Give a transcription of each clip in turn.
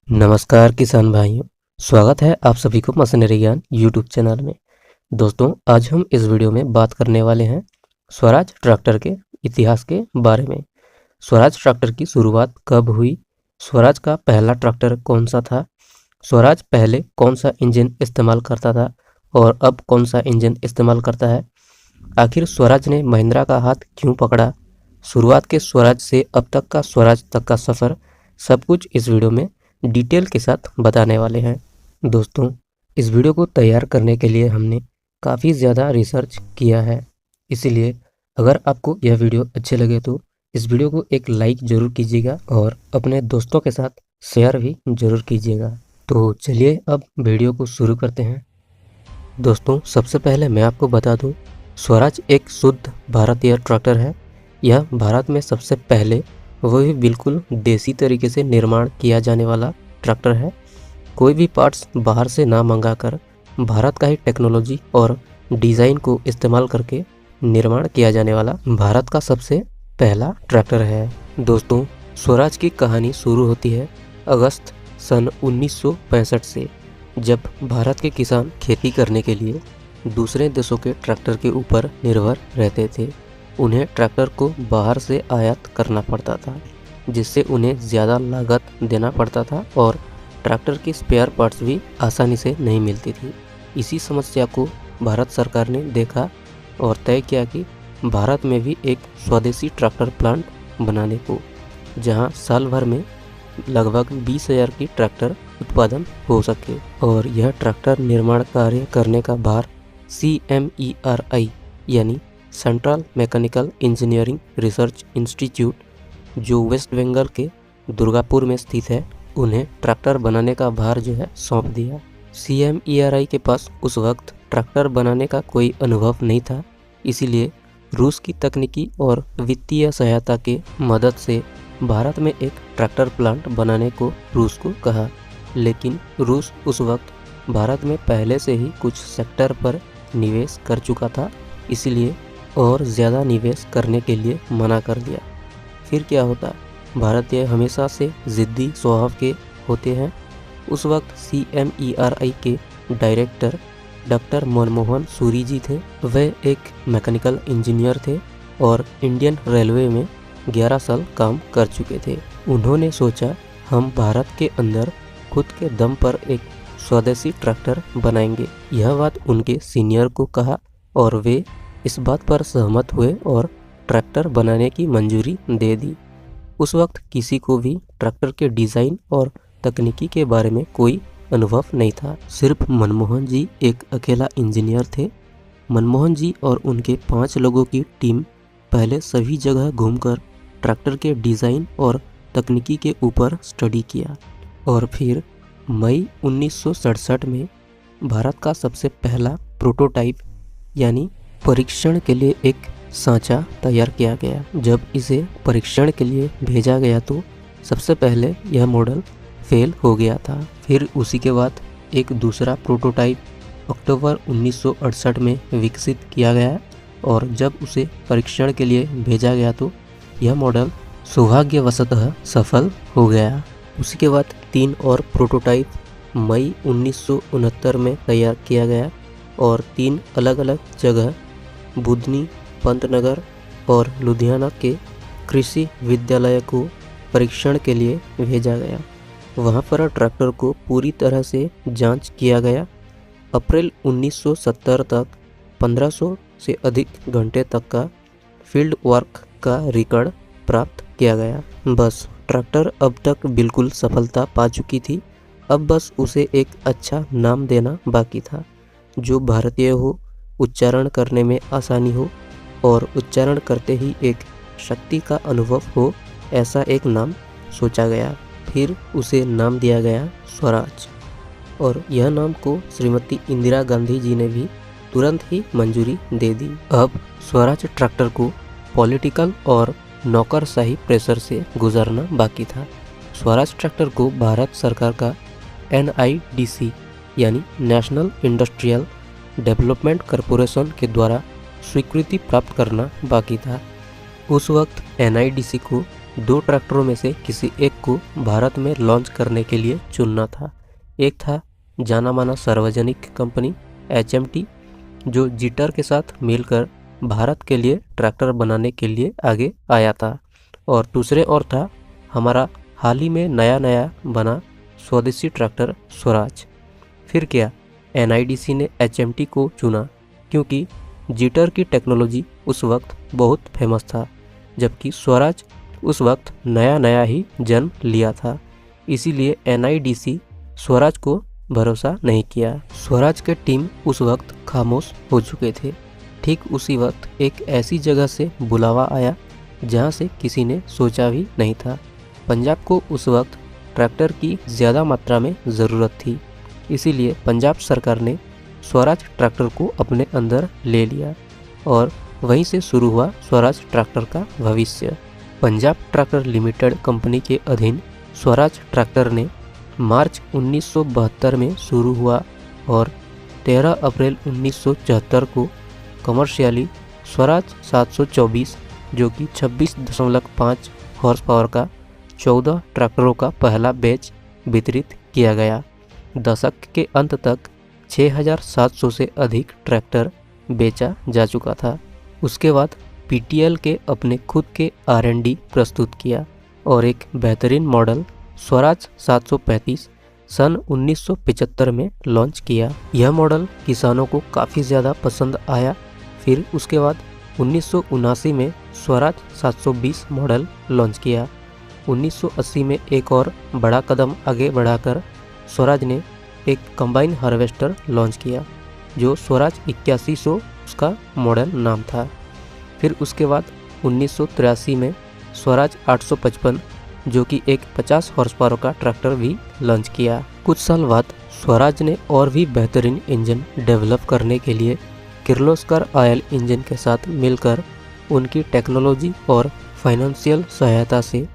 नमस्कार किसान भाइयों, स्वागत है आप सभी को मशीनरी ज्ञान यूट्यूब चैनल में। दोस्तों, आज हम इस वीडियो में बात करने वाले हैं स्वराज ट्रैक्टर के इतिहास के बारे में। स्वराज ट्रैक्टर की शुरुआत कब हुई, स्वराज का पहला ट्रैक्टर कौन सा था, स्वराज पहले कौन सा इंजन इस्तेमाल करता था और अब कौन सा इंजन इस्तेमाल करता है, आखिर स्वराज ने महिंद्रा का हाथ क्यों पकड़ा, शुरुआत के स्वराज से अब तक का स्वराज तक का सफ़र, सब कुछ इस वीडियो में डिटेल के साथ बताने वाले हैं। दोस्तों, इस वीडियो को तैयार करने के लिए हमने काफ़ी ज़्यादा रिसर्च किया है, इसीलिए अगर आपको यह वीडियो अच्छे लगे तो इस वीडियो को एक लाइक ज़रूर कीजिएगा और अपने दोस्तों के साथ शेयर भी ज़रूर कीजिएगा। तो चलिए अब वीडियो को शुरू करते हैं। दोस्तों, सबसे पहले मैं आपको बता दूं, स्वराज एक शुद्ध भारतीय ट्रैक्टर है। यह भारत में सबसे पहले वही बिल्कुल देसी तरीके से निर्माण किया जाने वाला ट्रैक्टर है। कोई भी पार्ट्स बाहर से ना मंगाकर भारत का ही टेक्नोलॉजी और डिज़ाइन को इस्तेमाल करके निर्माण किया जाने वाला भारत का सबसे पहला ट्रैक्टर है। दोस्तों, स्वराज की कहानी शुरू होती है अगस्त सन 1965 से, जब भारत के किसान खेती करने के लिए दूसरे देशों के ट्रैक्टर के ऊपर निर्भर रहते थे। उन्हें ट्रैक्टर को बाहर से आयात करना पड़ता था, जिससे उन्हें ज़्यादा लागत देना पड़ता था और ट्रैक्टर की स्पेयर पार्ट्स भी आसानी से नहीं मिलती थी। इसी समस्या को भारत सरकार ने देखा और तय किया कि भारत में भी एक स्वदेशी ट्रैक्टर प्लांट बनाने को, जहां साल भर में लगभग 20,000 की ट्रैक्टर उत्पादन हो सके। और यह ट्रैक्टर निर्माण कार्य करने का भार CMERI यानी central mechanical engineering research institute, जो वेस्ट बंगाल के दुर्गापुर में स्थित है, उन्हें ट्रैक्टर बनाने का भार जो है सौंप दिया। CMERI के पास उस वक्त ट्रैक्टर बनाने का कोई अनुभव नहीं था, इसीलिए रूस की तकनीकी और वित्तीय सहायता के मदद से भारत में एक ट्रैक्टर प्लांट बनाने को रूस को कहा। लेकिन रूस उस वक्त भारत में पहले से ही कुछ सेक्टर पर निवेश कर चुका था, इसलिए और ज़्यादा निवेश करने के लिए मना कर दिया। फिर क्या होता, भारतीय हमेशा से ज़िद्दी स्वभाव के होते हैं। उस वक्त CMERI के डायरेक्टर डॉक्टर मनमोहन सूरी जी थे। वे एक मैकेनिकल इंजीनियर थे और इंडियन रेलवे में 11 साल काम कर चुके थे। उन्होंने सोचा, हम भारत के अंदर खुद के दम पर एक स्वदेशी ट्रैक्टर बनाएंगे। यह बात उनके सीनियर को कहा और वे इस बात पर सहमत हुए और ट्रैक्टर बनाने की मंजूरी दे दी। उस वक्त किसी को भी ट्रैक्टर के डिज़ाइन और तकनीकी के बारे में कोई अनुभव नहीं था। सिर्फ मनमोहन जी एक अकेला इंजीनियर थे। मनमोहन जी और उनके 5 लोगों की टीम पहले सभी जगह घूमकर ट्रैक्टर के डिज़ाइन और तकनीकी के ऊपर स्टडी किया और फिर मई 1967 में भारत का सबसे पहला प्रोटोटाइप यानी परीक्षण के लिए एक सांचा तैयार किया गया। जब इसे परीक्षण के लिए भेजा गया तो सबसे पहले यह मॉडल फेल हो गया था। फिर उसी के बाद एक दूसरा प्रोटोटाइप अक्टूबर 1968 में विकसित किया गया और जब उसे परीक्षण के लिए भेजा गया तो यह मॉडल सौभाग्यवशतः सफल हो गया। उसी के बाद 3 और प्रोटोटाइप मई 1969 में तैयार किया गया और 3 अलग अलग जगह बुधनी, पंतनगर और लुधियाना के कृषि विद्यालय को परीक्षण के लिए भेजा गया। वहां पर ट्रैक्टर को पूरी तरह से जांच किया गया। अप्रैल 1970 तक 1500 से अधिक घंटे तक का फील्ड वर्क का रिकॉर्ड प्राप्त किया गया। बस ट्रैक्टर अब तक बिल्कुल सफलता पा चुकी थी। अब बस उसे एक अच्छा नाम देना बाकी था, जो भारतीय हो, उच्चारण करने में आसानी हो और उच्चारण करते ही एक शक्ति का अनुभव हो, ऐसा एक नाम सोचा गया। फिर उसे नाम दिया गया स्वराज और यह नाम को श्रीमती इंदिरा गांधी जी ने भी तुरंत ही मंजूरी दे दी। अब स्वराज ट्रैक्टर को पॉलिटिकल और नौकरशाही प्रेशर से गुजरना बाकी था। स्वराज ट्रैक्टर को भारत सरकार का NIDC यानी नेशनल इंडस्ट्रियल डेवलपमेंट कॉरपोरेशन के द्वारा स्वीकृति प्राप्त करना बाकी था। उस वक्त NIDC को दो ट्रैक्टरों में से किसी एक को भारत में लॉन्च करने के लिए चुनना था। एक था जाना माना सार्वजनिक कंपनी HMT, जो जीटर के साथ मिलकर भारत के लिए ट्रैक्टर बनाने के लिए आगे आया था, और दूसरे और था हमारा हाल ही में नया बना स्वदेशी ट्रैक्टर स्वराज। फिर क्या, NIDC ने HMT को चुना क्योंकि जीटर की टेक्नोलॉजी उस वक्त बहुत फेमस था, जबकि स्वराज उस वक्त नया ही जन्म लिया था। इसीलिए NIDC स्वराज को भरोसा नहीं किया। स्वराज के टीम उस वक्त खामोश हो चुके थे। ठीक उसी वक्त एक ऐसी जगह से बुलावा आया जहां से किसी ने सोचा भी नहीं था। पंजाब को उस वक्त ट्रैक्टर की ज़्यादा मात्रा में ज़रूरत थी, इसीलिए पंजाब सरकार ने स्वराज ट्रैक्टर को अपने अंदर ले लिया और वहीं से शुरू हुआ स्वराज ट्रैक्टर का भविष्य। पंजाब ट्रैक्टर लिमिटेड कंपनी के अधीन स्वराज ट्रैक्टर ने मार्च 1972 में शुरू हुआ और 13 अप्रैल 1974 को कमर्शियली स्वराज 724, जो कि 26.5 हॉर्स पावर का 14 ट्रैक्टरों का पहला बैच वितरित किया गया। दशक के अंत तक 6700 से अधिक ट्रैक्टर बेचा जा चुका था। उसके बाद PTL के अपने खुद के R&D प्रस्तुत किया और एक बेहतरीन मॉडल स्वराज 735 सन 1975 में लॉन्च किया। यह मॉडल किसानों को काफ़ी ज़्यादा पसंद आया। फिर उसके बाद 1979 में स्वराज 720 मॉडल लॉन्च किया। 1980 में एक और बड़ा कदम आगे बढ़ाकर स्वराज ने एक कंबाइन हार्वेस्टर लॉन्च किया, जो स्वराज 8100 उसका मॉडल नाम था। फिर उसके बाद 1983 में स्वराज 855, जो कि एक 50 हॉर्स पावर का ट्रैक्टर भी लॉन्च किया। कुछ साल बाद स्वराज ने और भी बेहतरीन इंजन डेवलप करने के लिए किर्लोस्कर ऑयल इंजन के साथ मिलकर उनकी टेक्नोलॉजी और फाइनेंशियल सहायता से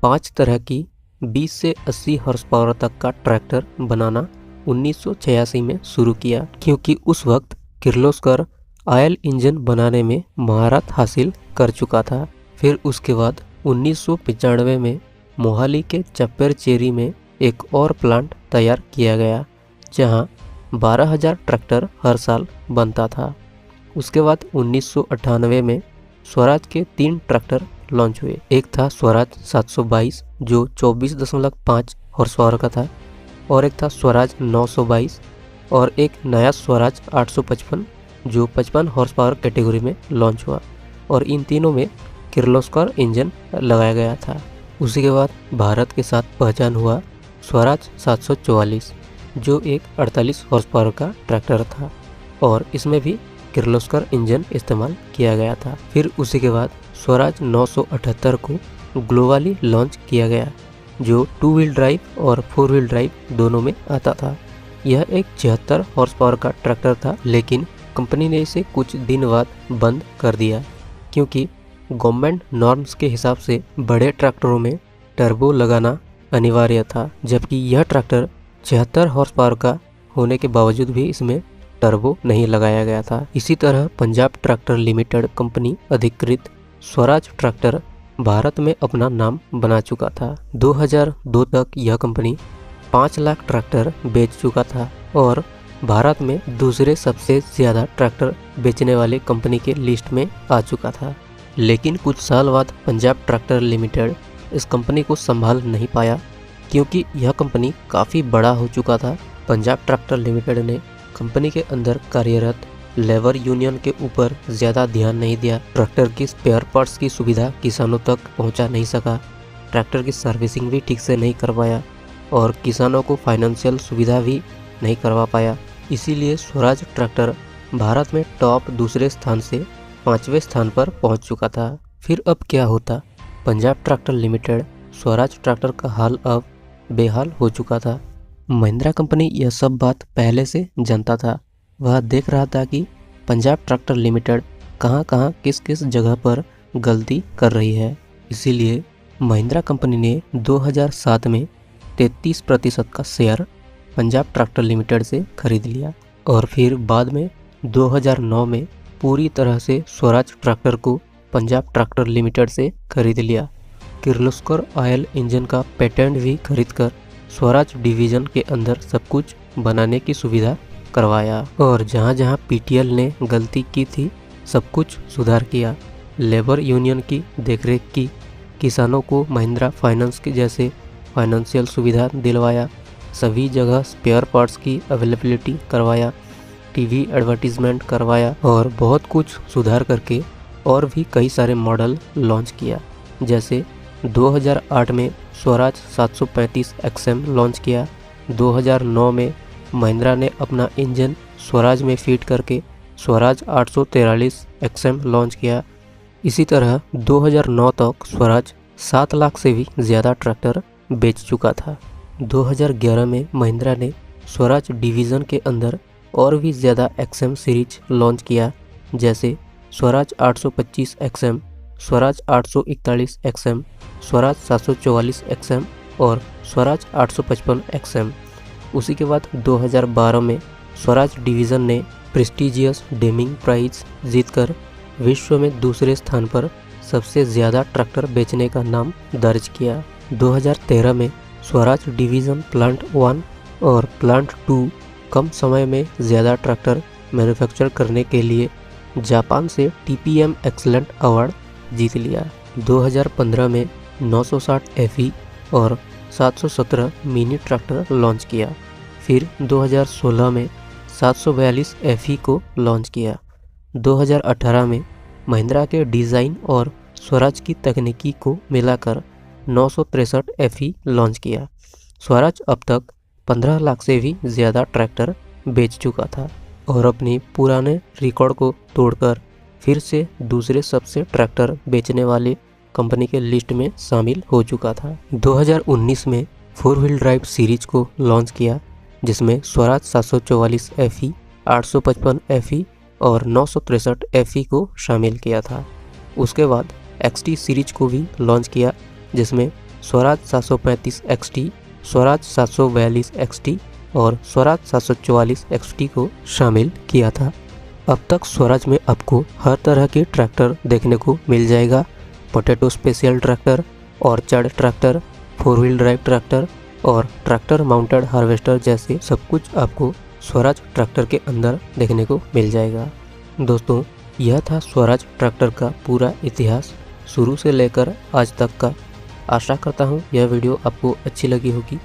5 तरह की 20 से 80 हॉर्स पावर तक का ट्रैक्टर बनाना 1986 में शुरू किया, क्योंकि उस वक्त किर्लोस्कर ऑयल इंजन बनाने में महारत हासिल कर चुका था। फिर उसके बाद 1995 में मोहाली के चप्पेरचेरी में एक और प्लांट तैयार किया गया, जहां 12,000 ट्रैक्टर हर साल बनता था। उसके बाद 1998 में स्वराज के 3 ट्रैक्टर लॉन्च हुए। एक था स्वराज 722, जो 24.5 हॉर्स पावर का था, और एक था स्वराज 922 और एक नया स्वराज 855, जो 55 हॉर्स पावर कैटेगरी में लॉन्च हुआ, और इन तीनों में किर्लोस्कर इंजन लगाया गया था। उसी के बाद भारत के साथ पहचान हुआ स्वराज 744, जो एक 48 हॉर्स पावर का ट्रैक्टर था, और इसमें भी किर्लोस्कर इंजन इस्तेमाल किया गया था। फिर उसी के बाद स्वराज 978 को ग्लोबली लॉन्च किया गया, जो 2 व्हील ड्राइव और 4 व्हील ड्राइव दोनों में आता था। यह एक 76 हॉर्स पावर का ट्रैक्टर था, लेकिन कंपनी ने इसे कुछ दिन बाद बंद कर दिया, क्योंकि गवर्नमेंट नॉर्म्स के हिसाब से बड़े ट्रैक्टरों में टर्बो लगाना अनिवार्य था, जबकि यह ट्रैक्टर 76 हॉर्स पावर का होने के बावजूद भी इसमें टर्बो नहीं लगाया गया था। इसी तरह पंजाब ट्रैक्टर लिमिटेड कंपनी अधिकृत स्वराज ट्रैक्टर भारत में अपना नाम बना चुका था। 2002 तक यह कंपनी 5 लाख ट्रैक्टर बेच चुका था और भारत में दूसरे सबसे ज़्यादा ट्रैक्टर बेचने वाली कंपनी के लिस्ट में आ चुका था। लेकिन कुछ साल बाद पंजाब ट्रैक्टर लिमिटेड इस कंपनी को संभाल नहीं पाया, क्योंकि यह कंपनी काफ़ी बड़ा हो चुका था। पंजाब ट्रैक्टर लिमिटेड ने कंपनी के अंदर कार्यरत लेबर यूनियन के ऊपर ज़्यादा ध्यान नहीं दिया, ट्रैक्टर की स्पेयर पार्ट्स की सुविधा किसानों तक पहुंचा नहीं सका, ट्रैक्टर की सर्विसिंग भी ठीक से नहीं कर पाया और किसानों को फाइनेंशियल सुविधा भी नहीं करवा पाया। इसीलिए स्वराज ट्रैक्टर भारत में टॉप दूसरे स्थान से 5वें स्थान पर पहुंच चुका था। फिर अब क्या होता? Punjab tractor limited Swaraj tractor का हाल अब बेहाल हो चुका था। महिंद्रा कंपनी यह सब बात पहले से जानता था। वह देख रहा था कि पंजाब ट्रैक्टर लिमिटेड कहां किस किस जगह पर गलती कर रही है। इसीलिए महिंद्रा कंपनी ने 2007 में 33% का शेयर पंजाब ट्रैक्टर लिमिटेड से खरीद लिया और फिर बाद में 2009 में पूरी तरह से स्वराज ट्रैक्टर को पंजाब ट्रैक्टर लिमिटेड से खरीद लिया किर्लोस्कर ऑयल इंजन का पेटेंट भी खरीदकर स्वराज डिवीजन के अंदर सब कुछ बनाने की सुविधा करवाया। और जहां जहां पीटीएल ने गलती की थी सब कुछ सुधार किया। लेबर यूनियन की देखरेख की, किसानों को महिंद्रा फाइनेंस के जैसे फाइनेंशियल सुविधा दिलवाया, सभी जगह स्पेयर पार्ट्स की अवेलेबिलिटी करवाया, टीवी एडवर्टीजमेंट करवाया और बहुत कुछ सुधार करके और भी कई सारे मॉडल लॉन्च किया। जैसे 2008 में स्वराज 735 XM लॉन्च किया। 2009 में महिंद्रा ने अपना इंजन स्वराज में फीड करके स्वराज 843 XM लॉन्च किया। इसी तरह 2009 तक स्वराज 7 लाख से भी ज़्यादा ट्रैक्टर बेच चुका था। 2011 में महिंद्रा ने स्वराज डिवीज़न के अंदर और भी ज़्यादा XM सीरीज लॉन्च किया, जैसे Swaraj 825 XM, Swaraj 841 XM, Swaraj 744 XM और स्वराज 855 XM। उसी के बाद 2012 में स्वराज डिवीज़न ने प्रेस्टिजियस डेमिंग प्राइज जीतकर विश्व में दूसरे स्थान पर सबसे ज़्यादा ट्रैक्टर बेचने का नाम दर्ज किया। 2013 में स्वराज डिवीज़न प्लांट 1 और प्लांट 2 कम समय में ज़्यादा ट्रैक्टर मैन्युफैक्चर करने के लिए जापान से TPM एक्सीलेंट अवार्ड जीत लिया। 2015 में 960 FE और 717 मिनी ट्रैक्टर लॉन्च किया। फिर 2016 में 742 FE को लॉन्च किया। 2018 में महिंद्रा के डिज़ाइन और स्वराज की तकनीकी को मिलाकर 963 FE लॉन्च किया। स्वराज अब तक 15 लाख से भी ज़्यादा ट्रैक्टर बेच चुका था और अपनी पुराने रिकॉर्ड को तोड़कर फिर से दूसरे सबसे ट्रैक्टर बेचने वाले कंपनी के लिस्ट में शामिल हो चुका था। 2019 में 4 व्हील ड्राइव सीरीज को लॉन्च किया, जिसमें स्वराज 744 FE, 855 FE और 963 FE को शामिल किया था। उसके बाद XT सीरीज को भी लॉन्च किया, जिसमें स्वराज 735 XT, स्वराज 742 XT और स्वराज 744 XT को शामिल किया था। अब तक स्वराज में आपको हर तरह के ट्रैक्टर देखने को मिल जाएगा। Potato special tractor, orchard tractor, 4 wheel drive tractor और ट्रैक्टर माउंटेड हार्वेस्टर जैसे सब कुछ आपको स्वराज ट्रैक्टर के अंदर देखने को मिल जाएगा। दोस्तों, यह था स्वराज ट्रैक्टर का पूरा इतिहास शुरू से लेकर आज तक का। आशा करता हूँ यह वीडियो आपको अच्छी लगी होगी।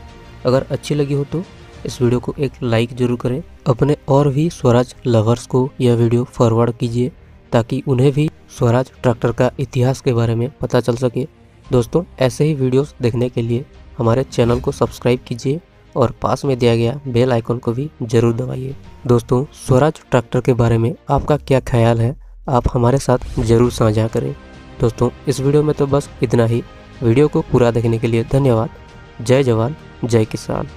अगर अच्छी लगी हो तो इस वीडियो को एक लाइक ज़रूर करें। अपने और भी स्वराज लवर्स को यह वीडियो फॉरवर्ड कीजिए ताकि उन्हें भी स्वराज ट्रैक्टर का इतिहास के बारे में पता चल सके। दोस्तों, ऐसे ही वीडियोस देखने के लिए हमारे चैनल को सब्सक्राइब कीजिए और पास में दिया गया बेल आइकन को भी ज़रूर दबाइए। दोस्तों, स्वराज ट्रैक्टर के बारे में आपका क्या ख्याल है, आप हमारे साथ ज़रूर साझा करें। दोस्तों, इस वीडियो में तो बस इतना ही। वीडियो को पूरा देखने के लिए धन्यवाद। जय जवान, जय किसान।